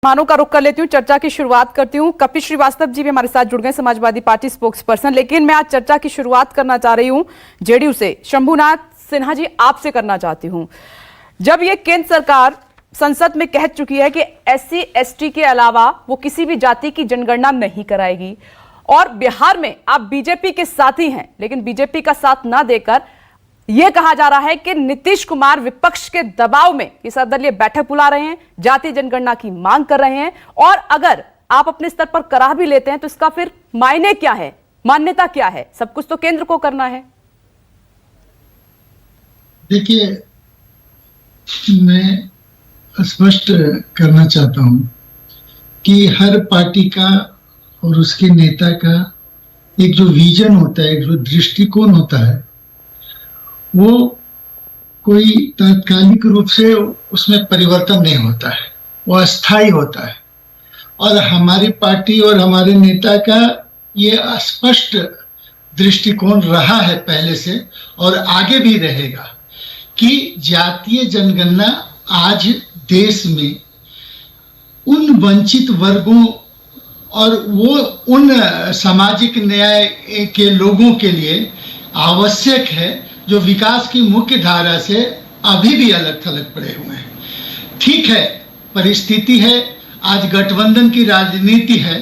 मानों का रुख कर लेती हूँ, चर्चा की शुरुआत करती हूँ। कपिल श्रीवास्तव जी भी हमारे साथ जुड़ गए, समाजवादी पार्टी स्पोक्स पर्सन। लेकिन मैं आज चर्चा की शुरुआत करना चाह रही हूँ जेडीयू से। शंभुनाथ सिन्हा जी, आपसे करना चाहती हूँ। जब ये केंद्र सरकार संसद में कह चुकी है कि SC ST के अलावा वो किसी भी जाति की जनगणना नहीं कराएगी, और बिहार में आप बीजेपी के साथ ही हैं, लेकिन बीजेपी का साथ ना देकर यह कहा जा रहा है कि नीतीश कुमार विपक्ष के दबाव में ये सर्वदलीय बैठक बुला रहे हैं, जातीय जनगणना की मांग कर रहे हैं, और अगर आप अपने स्तर पर करा भी लेते हैं तो इसका फिर मायने क्या है, मान्यता क्या है? सब कुछ तो केंद्र को करना है। देखिए, मैं स्पष्ट करना चाहता हूं कि हर पार्टी का और उसके नेता का एक जो विजन होता है, एक जो दृष्टिकोण होता है, वो कोई तात्कालिक रूप से उसमें परिवर्तन नहीं होता है, वो अस्थायी होता है। और हमारी पार्टी और हमारे नेता का ये स्पष्ट दृष्टिकोण रहा है पहले से और आगे भी रहेगा कि जातीय जनगणना आज देश में उन वंचित वर्गों और वो उन सामाजिक न्याय के लोगों के लिए आवश्यक है जो विकास की मुख्य धारा से अभी भी अलग थलग पड़े हुए हैं। ठीक है, परिस्थिति है, आज गठबंधन की राजनीति है,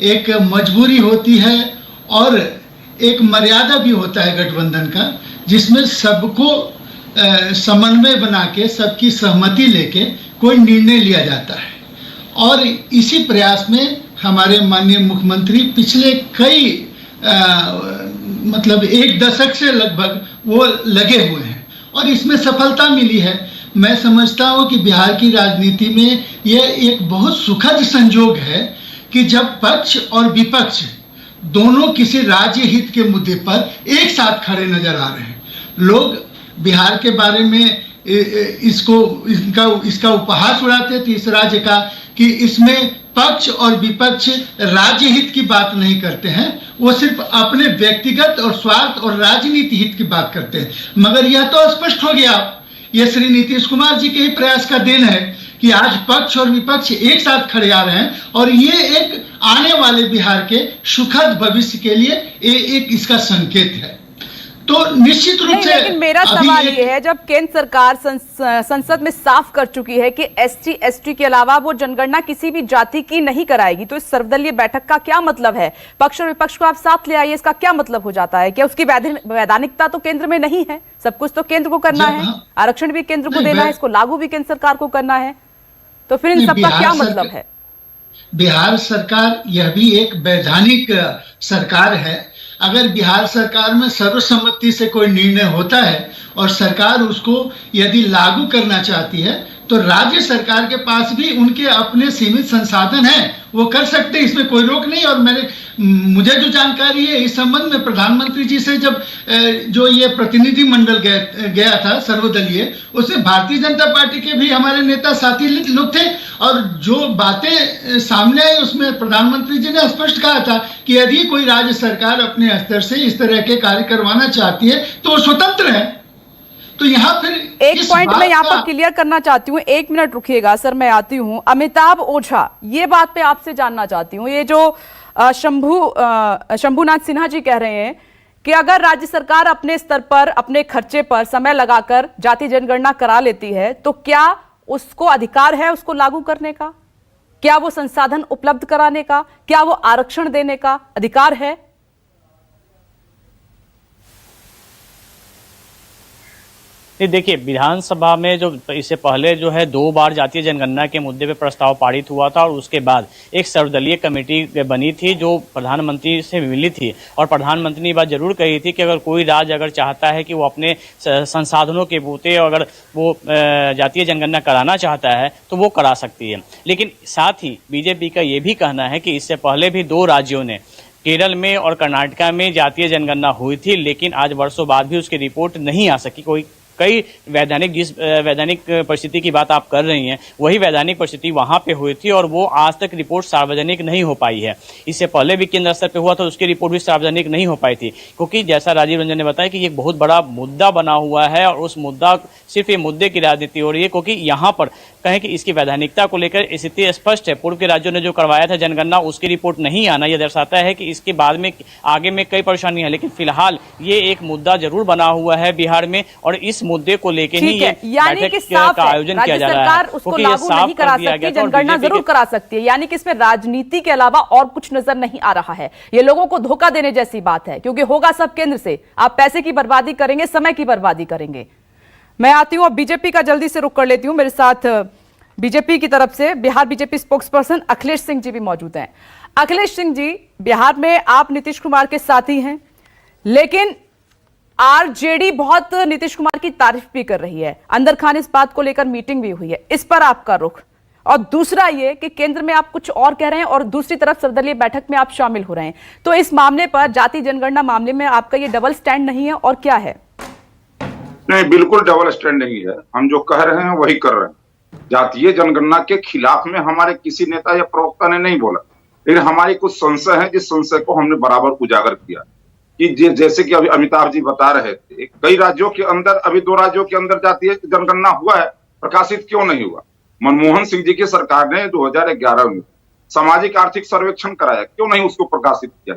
एक मजबूरी होती है और एक मर्यादा भी होता है गठबंधन का, जिसमें सबको समन्वय बना के, सबकी सहमति लेके कोई निर्णय लिया जाता है। और इसी प्रयास में हमारे माननीय मुख्यमंत्री पिछले कई मतलब एक दशक से लगभग वो लगे हुए हैं और इसमें सफलता मिली है। मैं समझता हूँ कि बिहार की राजनीति में यह एक बहुत सुखद संयोग है कि जब पक्ष और विपक्ष दोनों किसी राज्य हित के मुद्दे पर एक साथ खड़े नजर आ रहे हैं। लोग बिहार के बारे में इसका उपहास उड़ाते थे इस राज्य का कि इसमें पक्ष और विपक्ष राज्य हित की बात नहीं करते हैं, वो सिर्फ अपने व्यक्तिगत और स्वार्थ और राजनीति हित की बात करते हैं। मगर यह तो स्पष्ट हो गया, यह श्री नीतीश कुमार जी के ही प्रयास का देन है कि आज पक्ष और विपक्ष एक साथ खड़े आ रहे हैं और ये एक आने वाले बिहार के सुखद भविष्य के लिए एक इसका संकेत है। तो निश्चित रूप से लेकिन मेरा सवाल ये है, जब केंद्र सरकार संसद में साफ कर चुकी है कि SC ST के अलावा वो जनगणना किसी भी जाति की नहीं कराएगी, तो इस सर्वदलीय बैठक का क्या मतलब है? पक्ष और विपक्ष को आप साथ ले आइए, इसका क्या मतलब हो जाता है? क्या उसकी वैधानिकता तो केंद्र में नहीं है? सब कुछ तो केंद्र को करना है, आरक्षण भी केंद्र को देना है, इसको लागू भी केंद्र सरकार को करना है, तो फिर इन सबका क्या मतलब है? बिहार सरकार यह भी एक वैधानिक सरकार है। अगर बिहार सरकार में सर्वसम्मति से कोई निर्णय होता है और सरकार उसको यदि लागू करना चाहती है तो राज्य सरकार के पास भी उनके अपने सीमित संसाधन हैं, वो कर सकते हैं, इसमें कोई रोक नहीं। और मुझे जो जानकारी है इस संबंध में प्रधानमंत्री जी से जब जो ये प्रतिनिधि मंडल गया था सर्वदलीय, उसमें भारतीय जनता पार्टी के भी हमारे नेता साथी लोग थे और जो बातें सामने आई उसमें प्रधानमंत्री जी ने स्पष्ट कहा था कि यदि कोई राज्य सरकार अपने स्तर से इस तरह के कार्य करवाना चाहती है तो वो स्वतंत्र है। तो यहाँ फिर एक पॉइंट मैं यहाँ पर क्लियर करना चाहती हूँ, 1 मिनट रुकिएगा सर, मैं आती हूँ। अमिताभ ओझा, ये बात पे आपसे जानना चाहती हूँ, ये जो शंभुनाथ सिन्हा जी कह रहे हैं कि अगर राज्य सरकार अपने स्तर पर, अपने खर्चे पर समय लगाकर जातीय जनगणना करा लेती है तो क्या उसको अधिकार है उसको लागू करने का? क्या वो संसाधन उपलब्ध कराने का, क्या वो आरक्षण देने का अधिकार है? देखिए, विधानसभा में जो इससे पहले जो है 2 बार जातीय जनगणना के मुद्दे पे प्रस्ताव पारित हुआ था और उसके बाद एक सर्वदलीय कमेटी बनी थी जो प्रधानमंत्री से मिली थी और प्रधानमंत्री ने बात जरूर कही थी कि अगर कोई राज्य अगर चाहता है कि वो अपने संसाधनों के बूते अगर वो जातीय जनगणना कराना चाहता है तो वो करा सकती है। लेकिन साथ ही बीजेपी का ये भी कहना है कि इससे पहले भी 2 राज्यों ने, केरल में और कर्नाटका में जातीय जनगणना हुई थी, लेकिन आज वर्षों बाद भी उसकी रिपोर्ट नहीं आ सकी, कोई कई वैधानिक जिस वैधानिक परिस्थिति की बात आप कर रही हैं वही वैधानिक परिस्थिति वहां पे हुई थी और वो आज तक रिपोर्ट सार्वजनिक नहीं हो पाई है। इससे पहले भी केंद्र स्तर पे हुआ था, उसकी रिपोर्ट भी सार्वजनिक नहीं हो पाई थी, क्योंकि जैसा राजीव रंजन ने बताया कि ये एक बहुत बड़ा मुद्दा बना हुआ है और उस मुद्दा सिर्फ ये मुद्दे की राजनीति हो रही है, क्योंकि यहाँ पर कहें कि इसकी वैधानिकता को लेकर स्थिति स्पष्ट है। पूर्व के राज्यों ने जो करवाया था जनगणना, उसकी रिपोर्ट नहीं आना यह दर्शाता है कि इसके बाद में आगे में कई परेशानियां हैं, लेकिन फिलहाल ये एक मुद्दा जरूर बना हुआ है बिहार में और इस मुद्दे को लेकर ही ये बैठक का आयोजन किया जा रहा है। उसको लागू नहीं करा सकती, जनगणना जरूर करा सकती है, यानी कि इसमें राजनीति के अलावा और कुछ नजर नहीं आ रहा है। ये लोगों को धोखा देने जैसी बात है, क्योंकि होगा सब केंद्र से। आप पैसे की बर्बादी करेंगे, समय की बर्बादी करेंगे। मैं आती हूं, अब बीजेपी का जल्दी से रुख कर लेती हूं। मेरे साथ बीजेपी की तरफ से बिहार बीजेपी स्पोक्सपर्सन अखिलेश सिंह जी भी मौजूद हैं। अखिलेश सिंह जी, बिहार में आप नीतीश कुमार के साथी हैं, लेकिन आरजेडी बहुत नीतीश कुमार की तारीफ भी कर रही है। अंदर खान इस बात को लेकर मीटिंग भी हुई है, इस पर आपका रुख। और दूसरा ये कि केंद्र में आप कुछ और कह रहे हैं और दूसरी तरफ सर्वदलीय बैठक में आप शामिल हो रहे हैं। तो इस मामले पर, जाति जनगणना मामले में आपका ये डबल स्टैंड नहीं है और क्या है? नहीं, बिल्कुल डबल स्टैंड नहीं है। हम जो कह रहे हैं वही कर रहे हैं। जातीय जनगणना के खिलाफ में हमारे किसी नेता या प्रवक्ता ने नहीं बोला, लेकिन हमारी कुछ संशय है, जिस संशय को हमने बराबर उजागर किया कि जैसे कि अभी अमिताभ जी बता रहे थे, कई राज्यों के अंदर, अभी 2 राज्यों के अंदर जातीय जनगणना हुआ है, प्रकाशित क्यों नहीं हुआ? मनमोहन सिंह जी की सरकार ने 2011 में सामाजिक आर्थिक सर्वेक्षण कराया, क्यों नहीं उसको प्रकाशित किया?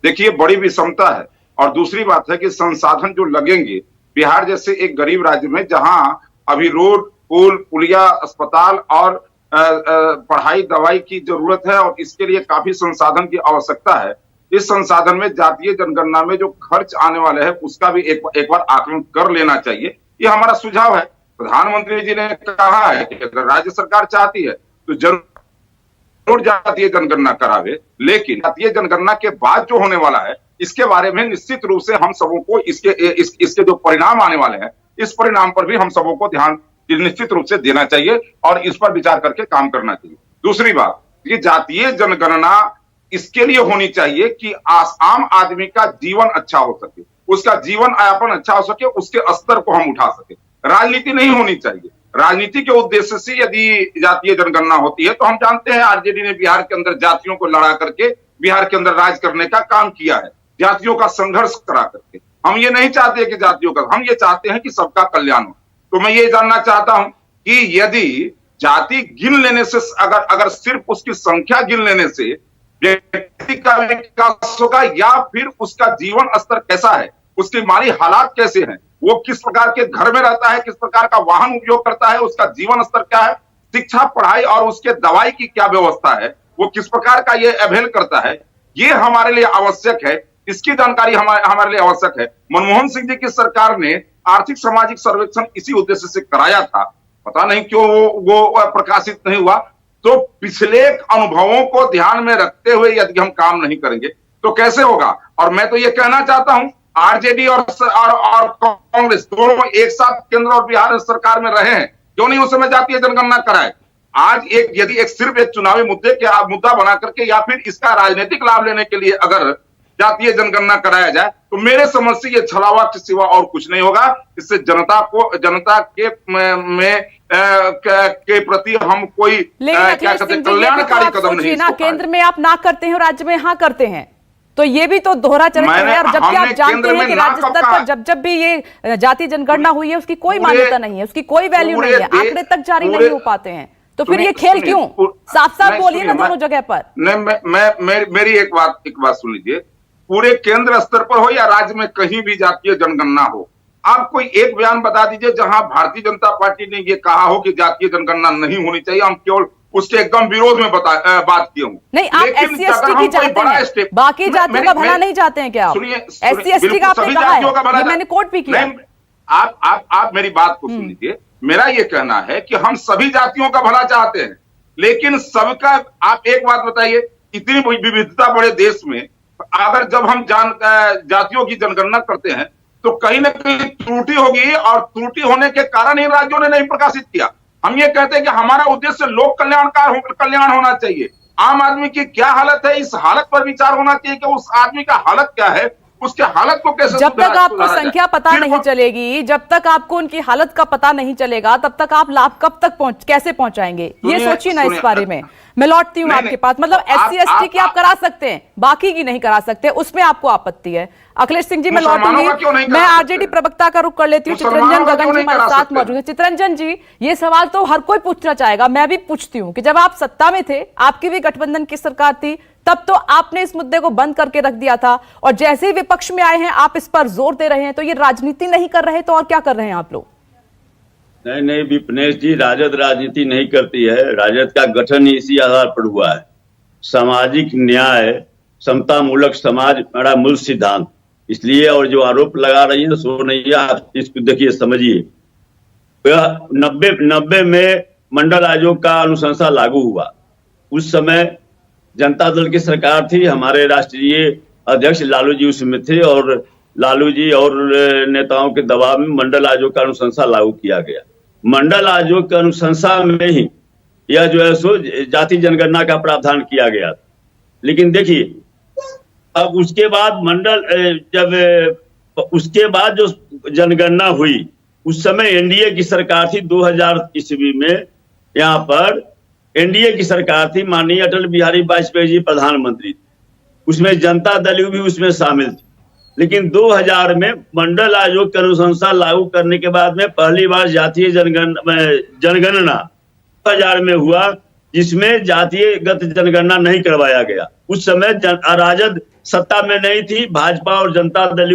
देखिए, बड़ी विषमता है। और दूसरी बात है कि संसाधन जो लगेंगे बिहार जैसे एक गरीब राज्य में, जहां अभी रोड, पुल, पुलिया, अस्पताल और पढ़ाई दवाई की जरूरत है और इसके लिए काफी संसाधन की आवश्यकता है, इस संसाधन में जातीय जनगणना में जो खर्च आने वाले हैं उसका भी एक बार आकलन कर लेना चाहिए। ये हमारा सुझाव है। प्रधानमंत्री जी ने कहा है कि अगर राज्य सरकार चाहती है तो जरूर जातीय जनगणना करावे, लेकिन जातीय जनगणना के बाद जो होने वाला है इसके बारे में निश्चित रूप से हम सबों को इसके जो परिणाम आने वाले हैं, इस परिणाम पर भी हम सबों को ध्यान निश्चित रूप से देना चाहिए और इस पर विचार करके काम करना चाहिए। दूसरी बात, ये जातीय जनगणना इसके लिए होनी चाहिए कि आम आदमी का जीवन अच्छा हो सके, उसका जीवन यापन अच्छा हो सके, उसके स्तर को हम उठा सके। राजनीति नहीं होनी चाहिए। राजनीति के उद्देश्य से यदि जातीय जनगणना होती है तो हम जानते हैं आरजेडी ने बिहार के अंदर जातियों को लड़ा करके बिहार के अंदर राज करने का काम किया है, जातियों का संघर्ष करा करके। हम ये नहीं चाहते कि जातियों का, हम ये चाहते हैं कि सबका कल्याण हो। तो मैं ये जानना चाहता हूं कि यदि जाति गिन लेने से, अगर सिर्फ उसकी संख्या गिन लेने से व्यक्ति का विकास होगा या फिर उसका जीवन स्तर कैसा है, उसके माली हालात कैसे हैं, वो किस प्रकार के घर में रहता है, किस प्रकार का वाहन उपयोग करता है, उसका जीवन स्तर क्या है, शिक्षा, पढ़ाई और उसके दवाई की क्या व्यवस्था है, वो किस प्रकार का ये अवेल करता है, ये हमारे लिए आवश्यक है। इसकी जानकारी हमारे लिए आवश्यक है। मनमोहन सिंह जी की सरकार ने आर्थिक सामाजिक सर्वेक्षण इसी उद्देश्य से कराया था, पता नहीं क्यों वो प्रकाशित नहीं हुआ। तो पिछले अनुभवों को ध्यान में रखते हुए यदि हम काम नहीं करेंगे तो कैसे होगा? और मैं तो ये कहना चाहता हूं, आरजेडी और कांग्रेस दोनों एक साथ केंद्र और बिहार सरकार में रहे हैं, क्यों नहीं उस समय जातीय जनगणना कराए? आज यदि सिर्फ एक चुनावी मुद्दा बना करके या फिर इसका राजनीतिक लाभ लेने के लिए अगर जातीय जनगणना कराया जाए तो मेरे समझ से ये छलावा के सिवा और कुछ नहीं होगा। इससे जनता के प्रति हम कोई क्या कहते हैं कल्याणकारी कदम नहीं। ना केंद्र में आप ना करते हैं और राज्य में हाँ करते हैं, तो ये भी तो दोहरा चरित्र है। और जबकि आप जानते हैं कि राज्य स्तर पर जब भी ये जाति जनगणना हुई है उसकी कोई मान्यता नहीं है, उसकी कोई वैल्यू नहीं है, आंकड़े तक जारी नहीं हो पाते हैं। तो फिर ये खेल क्यों? साफ साफ बोलिए ना दोनों जगह पर। नहीं, मेरी एक बात सुन लीजिए। पूरे केंद्र स्तर पर हो या राज्य में कहीं भी जातीय जनगणना हो, आप कोई एक बयान बता दीजिए जहां भारतीय जनता पार्टी ने ये कहा हो कि जातीय जनगणना नहीं होनी चाहिए। हम केवल उसके एकदम विरोध में बात किए हूं। नहीं, आप SC/ST की चाहते हैं, बाकी जातियों का भला नहीं चाहते हैं क्या? SC/ST का आपने कहा है, मैंने कोट भी किया। आप मेरी बात को सुन लीजिए। मेरा ये कहना है कि हम सभी जातियों का भला चाहते हैं, लेकिन सबका, आप एक बात बताइए, इतनी विविधता बड़े देश में अगर जब हम जातियों की जनगणना करते हैं तो कहीं ना कहीं त्रुटि होगी, और त्रुटि होने के कारण इन राज्यों ने नहीं प्रकाशित किया। हम ये कहते हैं कि हमारा उद्देश्य लोक कल्याण होना चाहिए। आम आदमी की क्या हालत है, इस हालत पर विचार होना चाहिए कि उस आदमी का हालत क्या है, उसके हालत को कैसे जब तक आपको सुधारा जाए? संख्या पता सिर्फ नहीं चलेगी, जब तक आपको उनकी हालत का पता नहीं चलेगा, तब तक आप लाभ कब तक कैसे पहुंचाएंगे, ये सोचिए ना इस बारे में। मैं लौटती हूँ आपके पास। मतलब SC ST की आप करा सकते हैं, बाकी की नहीं करा सकते, उसमें आपको आपत्ति है। अखिलेश सिंह जी, मैं लौटूंगी, मैं RJD प्रवक्ता का रुख कर लेती हूँ। चित्ररंजन गगन जी हमारे साथ मौजूद है। चित्ररंजन जी, ये सवाल तो हर कोई पूछना चाहेगा, मैं भी पूछती हूँ कि जब आप सत्ता में थे, आपकी भी गठबंधन की सरकार थी, तब तो आपने इस मुद्दे को बंद करके रख दिया था, और जैसे ही विपक्ष में आए हैं आप इस पर जोर दे रहे हैं, तो ये राजनीति नहीं कर रहे तो और क्या कर रहे हैं आप लोग? नहीं विपनेश जी, राजद राजनीति नहीं करती है। राजद का गठन ही इसी आधार पर हुआ है। सामाजिक न्याय, समता मूलक समाज हमारा मूल सिद्धांत, इसलिए। और जो आरोप लगा रही है सो नहीं है, आप इसको देखिए, समझिए। 90 में मंडल आयोग का अनुशंसा लागू हुआ। उस समय जनता दल की सरकार थी, हमारे राष्ट्रीय अध्यक्ष लालू जी उसमें थे, और लालू जी और नेताओं के दबाव में मंडल आयोग का अनुशंसा लागू किया गया। मंडल आयोग के अनुशंसा में ही यह जो है सो जाति जनगणना का प्रावधान किया गया। लेकिन देखिए, अब उसके बाद उसके बाद जो जनगणना हुई, उस समय एनडीए की सरकार थी। 2000 ईस्वी में यहाँ पर एनडीए की सरकार थी, माननीय अटल बिहारी वाजपेयी जी प्रधानमंत्री थे। उसमें जनता दल भी उसमें शामिल थी। लेकिन 2000 में मंडल आयोग की अनुशंसा लागू करने के बाद में पहली बार जातीय जनगणना 2000 में हुआ, जिसमें जातीयगत जनगणना नहीं करवाया गया। उस समय राजद सत्ता में नहीं थी, भाजपा और जनता दल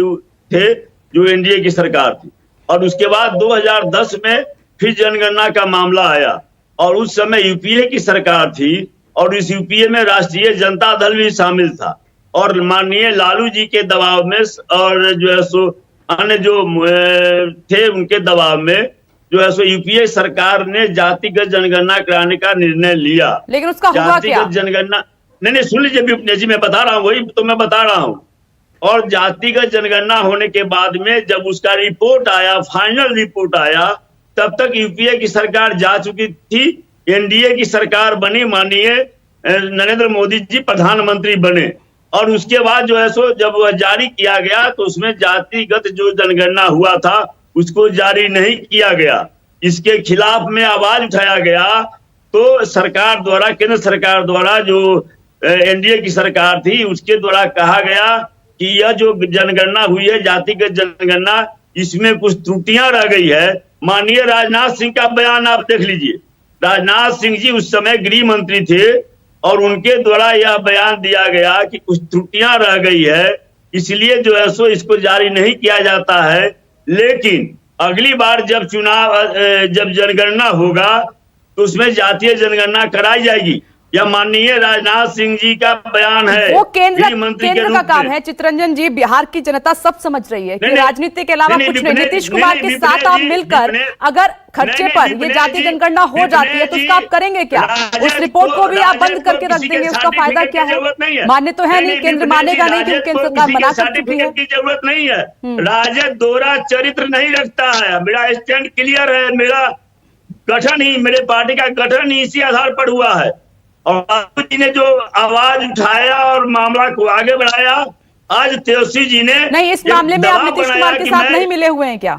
थे जो एनडीए की सरकार थी। और उसके बाद 2010 में फिर जनगणना का मामला आया, और उस समय यूपीए की सरकार थी, और इस यूपीए में राष्ट्रीय जनता दल भी शामिल था। और माननीय लालू जी के दबाव में और जो है सो अन्य जो थे उनके दबाव में जो है सो यूपीए सरकार ने जातिगत जनगणना कराने का निर्णय लिया। लेकिन उसका हुआ क्या? जातिगत जनगणना नहीं, सुन लीजिए विपनेश जी, मैं बता रहा हूँ, वही तो मैं बता रहा हूँ। और जातिगत जनगणना होने के बाद में जब उसका रिपोर्ट आया, फाइनल रिपोर्ट आया, तब तक यूपीए की सरकार जा चुकी थी, एनडीए की सरकार बनी, माननीय नरेंद्र मोदी जी प्रधानमंत्री बने। और उसके बाद जो है सो जब वह जारी किया गया, तो उसमें जातिगत जो जनगणना हुआ था उसको जारी नहीं किया गया। इसके खिलाफ में आवाज उठाया गया, तो सरकार द्वारा, केंद्र सरकार द्वारा, जो एनडीए की सरकार थी, उसके द्वारा कहा गया कि यह जो जनगणना हुई है, जातिगत जनगणना, इसमें कुछ त्रुटियां रह गई है। माननीय राजनाथ सिंह का बयान आप देख लीजिए। राजनाथ सिंह जी उस समय गृह मंत्री थे, और उनके द्वारा यह बयान दिया गया कि कुछ त्रुटियां रह गई है, इसलिए जो है सो इसको जारी नहीं किया जाता है। लेकिन अगली बार जब जब जनगणना होगा, तो उसमें जातीय जनगणना कराई जाएगी। यह माननीय राजनाथ सिंह जी का बयान है, वो केंद्र का काम है। चित्ररंजन जी, बिहार की जनता सब समझ रही है कि राजनीति के अलावा कुछ नहीं। नीतीश कुमार के साथ आप मिलकर अगर खर्चे पर ये जातीय जनगणना हो जाती है, तो उसका आप करेंगे क्या? उस रिपोर्ट को भी आप बंद करके रख देंगे, उसका फायदा क्या है? मान्य तो है नहीं, केंद्र मानेगा नहीं, क्योंकि केंद्र सरकार मना कर चुकी है। की जरूरत नहीं है। राजद दोहरा चरित्र नहीं रखता है। मेरा स्टैंड क्लियर है। मेरा गठन ही, मेरे पार्टी का गठन ही इसी आधार पर हुआ है। और बाबू जी ने जो आवाज उठाया और मामला को आगे बढ़ाया, आज तेजस्वी जी ने नहीं, इस मामले में आप नीतीश कुमार के साथ नहीं मिले हुए हैं क्या?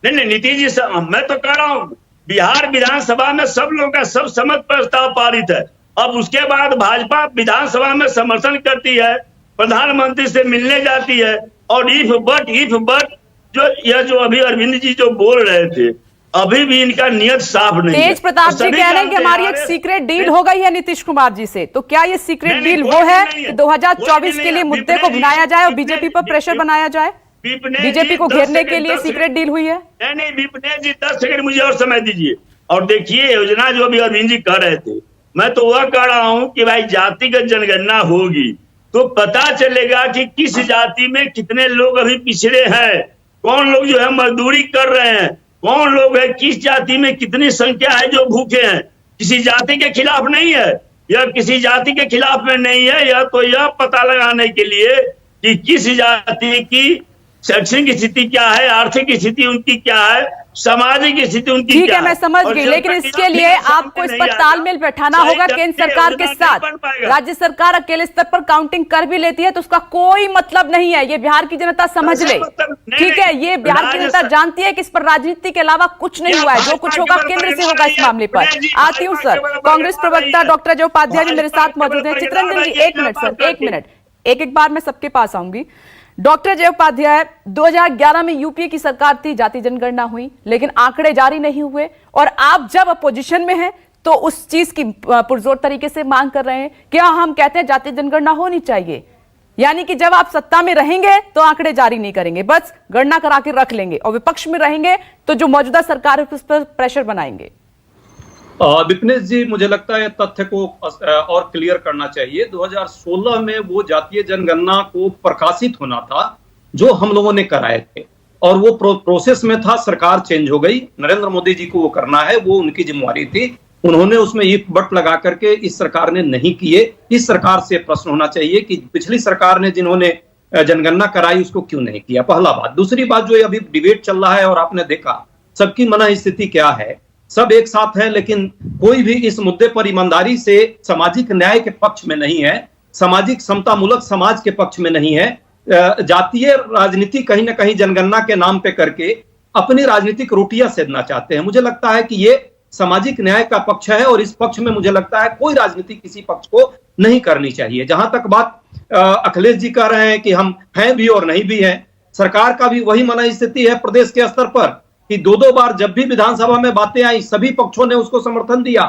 नहीं, नीतीश जी, मैं तो कह रहा हूँ, बिहार विधानसभा में सब लोगों का सब सम्मत प्रस्ताव पारित है। अब उसके बाद भाजपा विधानसभा में समर्थन करती है, प्रधानमंत्री से मिलने जाती है, और इफ बट जो अभी अरविंद जी जो बोल रहे थे, अभी भी इनका नियत साफ नहीं है। तेज प्रताप जी कह रहे हैं कि हमारी एक सीक्रेट डील हो गई है नीतीश कुमार जी से, तो क्या ये सीक्रेट डील वो है कि 2024 के लिए मुद्दे को भुनाया जाए और बीजेपी पर प्रेशर बनाया जाए? बीजेपी को घेरने के लिए सीक्रेट डील हुई है? नहीं, विपनेश जी 10 सेकंड मुझे और समय दीजिए। और देखिए, योजना जो अभी अरविंद जी कह रहे थे, मैं तो वह कह रहा हूं कि भाई जातिगत जनगणना होगी तो पता चलेगा कि किस जाति में कितने लोग अभी पिछड़े हैं, कौन लोग जो है मजदूरी कर रहे हैं, कौन लोग है, किस जाति में कितनी संख्या है जो भूखे हैं। किसी जाति के खिलाफ नहीं है, यह किसी जाति के खिलाफ में नहीं है। यह तो यह पता लगाने के लिए कि किस जाति की शैक्षणिक स्थिति क्या है, आर्थिक स्थिति उनकी क्या है, सामाजिक स्थिति उनकी ठीक क्या है, मैं समझ और गई, जब लेकिन तक इसके लिए इनका आपको इस नहीं पर आता, तालमेल बैठाना सही होगा ढंग केंद्र से सरकार के योजना नहीं साथ। बन पाएगा। राज्य सरकार अकेले स्तर पर काउंटिंग कर भी लेती है तो उसका कोई मतलब नहीं है, ये बिहार की जनता समझ ऐसा ले। मतलब नहीं, ठीक है, ये बिहार की जनता जानती है कि इस पर राजनीति के अलावा कुछ नहीं हुआ है, जो कुछ होगा केंद्र से होगा इस मामले पर। आती हूँ सर, कांग्रेस प्रवक्ता डॉक्टर अजय उपाध्याय जी मेरे साथ मौजूद हैं। चित्रंजन जी, एक मिनट सर, एक मिनट, एक बार मैं सबके पास आऊंगी। डॉक्टर अजय उपाध्याय, 2011 में यूपीए की सरकार थी, जाति जनगणना हुई, लेकिन आंकड़े जारी नहीं हुए, और आप जब अपोजिशन में हैं तो उस चीज की पुरजोर तरीके से मांग कर रहे हैं। क्या हम कहते हैं जाति जनगणना होनी चाहिए, यानी कि जब आप सत्ता में रहेंगे तो आंकड़े जारी नहीं करेंगे, बस गणना करा के रख लेंगे, और विपक्ष में रहेंगे तो जो मौजूदा सरकार है उस पर प्रेशर बनाएंगे? विपनेश जी, मुझे लगता है तथ्य को और क्लियर करना चाहिए। 2016 में वो जातीय जनगणना को प्रकाशित होना था जो हम लोगों ने कराए थे, और वो प्रोसेस में था, सरकार चेंज हो गई, नरेंद्र मोदी जी को वो करना है, वो उनकी जिम्मेवारी थी, उन्होंने उसमें एक बट लगा करके इस सरकार ने नहीं किए। इस सरकार से प्रश्न होना चाहिए कि पिछली सरकार ने जिन्होंने जनगणना कराई उसको क्यों नहीं किया, पहला बात। दूसरी बात, जो अभी डिबेट चल रहा है और आपने देखा सबकी मन स्थिति क्या है, सब एक साथ है, लेकिन कोई भी इस मुद्दे पर ईमानदारी से सामाजिक न्याय के पक्ष में नहीं है, सामाजिक समतामूलक समाज के पक्ष में नहीं है। जातीय राजनीति कहीं ना कहीं जनगणना के नाम पे करके अपनी राजनीतिक रोटियां सेधना चाहते हैं। मुझे लगता है कि ये सामाजिक न्याय का पक्ष है, और इस पक्ष में मुझे लगता है कोई राजनीति किसी पक्ष को नहीं करनी चाहिए। जहां तक बात अखिलेश जी कह रहे हैं कि हम हैं भी और नहीं भी हैं, सरकार का भी वही मन स्थिति है प्रदेश के स्तर पर कि दो बार जब भी विधानसभा में बातें आई सभी पक्षों ने उसको समर्थन दिया।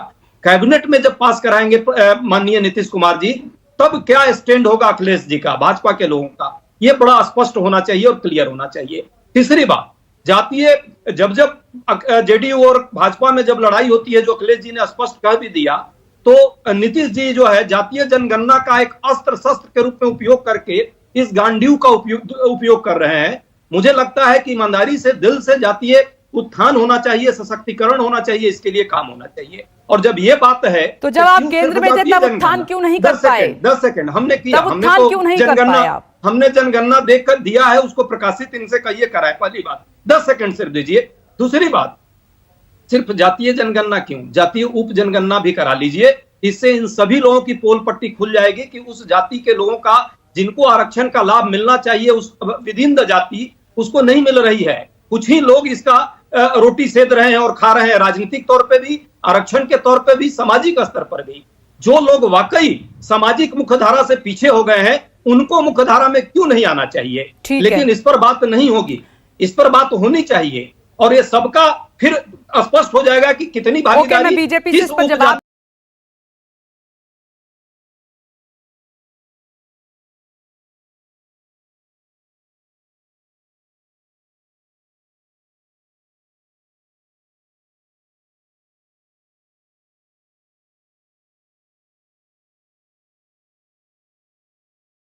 कैबिनेट में जब पास कराएंगे माननीय नीतीश कुमार जी, तब क्या स्टैंड होगा अखिलेश जी का, भाजपा के लोगों का, ये बड़ा स्पष्ट होना चाहिए और क्लियर होना चाहिए। तीसरी बात, जातीय जब जेडीयू और भाजपा में जब लड़ाई होती है, जो अखिलेश जी ने स्पष्ट कह भी दिया, तो नीतीश जी जो है जातीय जनगणना का एक अस्त्र शस्त्र के रूप में उपयोग करके इस गांडीव का उपयोग कर रहे हैं। मुझे लगता है कि ईमानदारी से, दिल से जातीय उत्थान होना चाहिए, सशक्तिकरण होना चाहिए, इसके लिए काम होना चाहिए। और जब ये बात है तो जब आप केंद्र में थे तब उत्थान क्यों नहीं कर पाए? 10 सेकंड हमने किया, हमने उत्थान तो क्यों नहीं कर पाए आप? हमने जनगणना देखकर दिया है, उसको प्रकाशित इनसे कहिए कराए, पहली बात। 10 सेकंड सिर्फ दीजिए। दूसरी बात, सिर्फ जातीय जनगणना क्यों, जातीय उप जनगणना भी करा लीजिए, इससे इन सभी लोगों की पोल पट्टी खुल जाएगी कि उस जाति के लोगों का जिनको आरक्षण का लाभ मिलना चाहिए उस विदिन द जाति, उसको नहीं मिल रही है। कुछ ही लोग इसका रोटी सेध रहे हैं और खा रहे हैं, राजनीतिक तौर पे भी, आरक्षण के तौर पे भी, सामाजिक स्तर पर भी। जो लोग वाकई सामाजिक मुख्यधारा से पीछे हो गए हैं उनको मुख्यधारा में क्यों नहीं आना चाहिए? लेकिन इस पर बात नहीं होगी, इस पर बात होनी चाहिए, और ये सबका फिर स्पष्ट हो जाएगा कि कितनी भागीदारी बीजेपी से इस पर जवाब